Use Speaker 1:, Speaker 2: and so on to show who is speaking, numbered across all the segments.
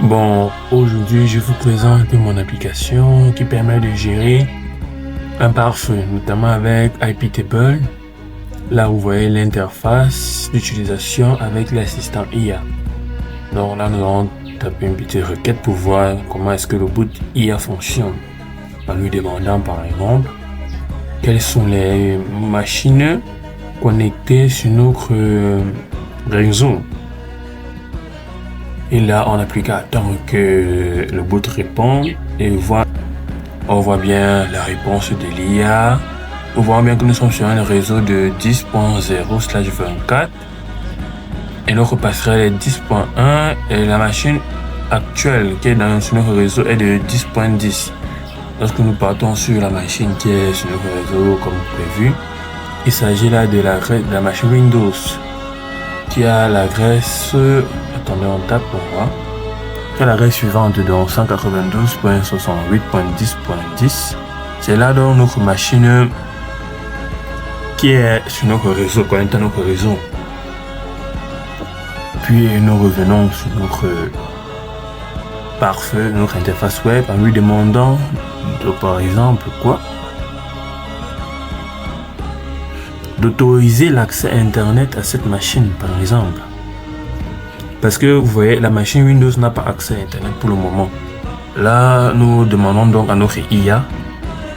Speaker 1: Bon, aujourd'hui, je vous présente mon application qui permet de gérer un pare-feu, notamment avec IPTable. Là, vous voyez l'interface d'utilisation avec l'assistant IA. Donc là, nous allons taper une petite requête pour voir comment est-ce que le boot IA fonctionne. En lui demandant, par exemple, quelles sont les machines connectées sur notre réseau. Et là, on n'a plus qu'à attendre que le bot réponde et on voit bien la réponse de l'IA. On voit bien que nous sommes sur un réseau de 10.0/24 et notre passerelle est 10.1 et la machine actuelle qui est sur notre réseau est de 10.10. Lorsque nous partons sur la machine qui est sur notre réseau comme prévu, il s'agit là de la machine Windows qui a l'adresse, attendez on tape pour voir, qui a l'adresse suivante donc 192.68.10.10. C'est là donc notre machine qui est sur notre réseau, connectée à notre réseau. Puis nous revenons sur notre pare-feu, notre interface web en lui demandant par exemple d'autoriser l'accès Internet à cette machine, par exemple. Parce que vous voyez, la machine Windows n'a pas accès à Internet pour le moment. Là, nous demandons donc à notre IA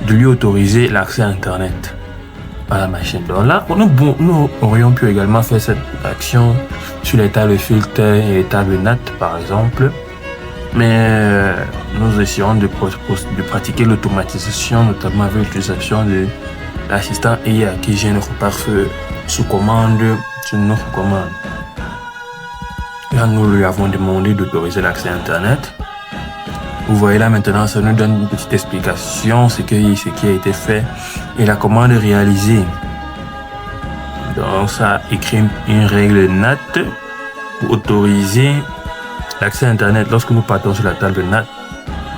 Speaker 1: de lui autoriser l'accès à Internet à la machine. Donc là, nous aurions pu également faire cette action sur les tables filtres et les tables NAT, par exemple. Mais nous essayons de pratiquer l'automatisation, notamment avec l'utilisation de l'assistant IA qui gère notre pare-feu sous commande, sur notre commande. Là, nous lui avons demandé d'autoriser l'accès à Internet. Vous voyez là maintenant, ça nous donne une petite explication, ce qui a été fait et la commande réalisée. Donc ça écrit une règle NAT pour autoriser l'accès à Internet. Lorsque nous partons sur la table NAT,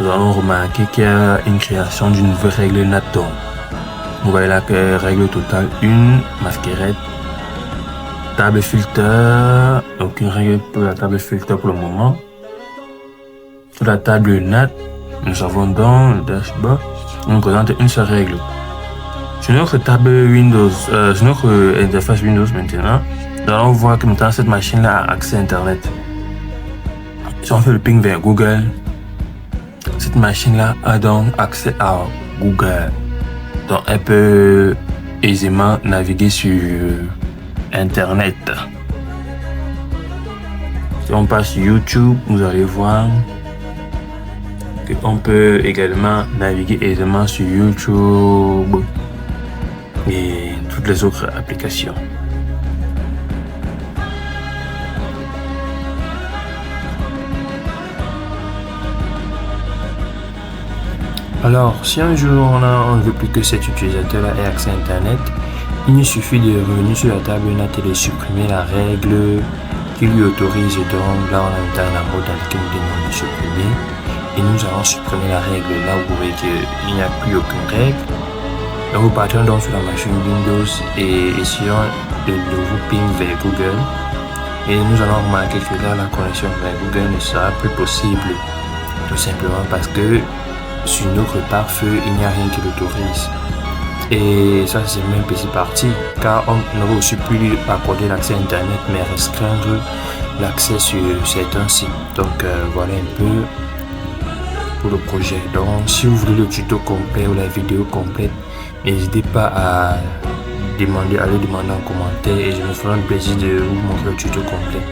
Speaker 1: nous allons remarquer qu'il y a une création d'une nouvelle règle NAT. Vous voyez là que règle totale 1, masquerade, table filter, aucune règle pour la table filter pour le moment. Sur la table NAT, nous avons dans le dashboard, on nous présente une seule règle. Sur notre table Windows, sur notre interface Windows maintenant, nous allons voir que maintenant cette machine-là a accès à Internet. Si on fait le ping vers Google, cette machine-là a donc accès à Google. Donc elle peut aisément naviguer sur Internet. Si on passe sur YouTube, vous allez voir qu'on peut également naviguer aisément sur YouTube et toutes les autres applications. Alors, si un jour on ne veut plus que cet utilisateur-là ait accès à Internet, il nous suffit de revenir sur la table NAT et de supprimer la règle qui lui autorise. Donc là, on a dans la mode dans laquelle nous demandons de supprimer. Et nous allons supprimer la règle. Là, vous voyez qu'il n'y a plus aucune règle. Donc, nous partons donc sur la machine Windows et essayons de nouveau ping vers Google. Et nous allons remarquer que là, la connexion vers Google ne sera plus possible. Tout simplement parce que sur notre pare-feu, il n'y a rien qui l'autorise. Et ça, c'est même une petite partie, car on n'aurait aussi pu lui accorder l'accès à Internet, mais restreindre l'accès sur certains sites. Donc, voilà un peu pour le projet. Donc, si vous voulez le tuto complet ou la vidéo complète, n'hésitez pas à le demander en commentaire et je me ferai un plaisir de vous montrer le tuto complet.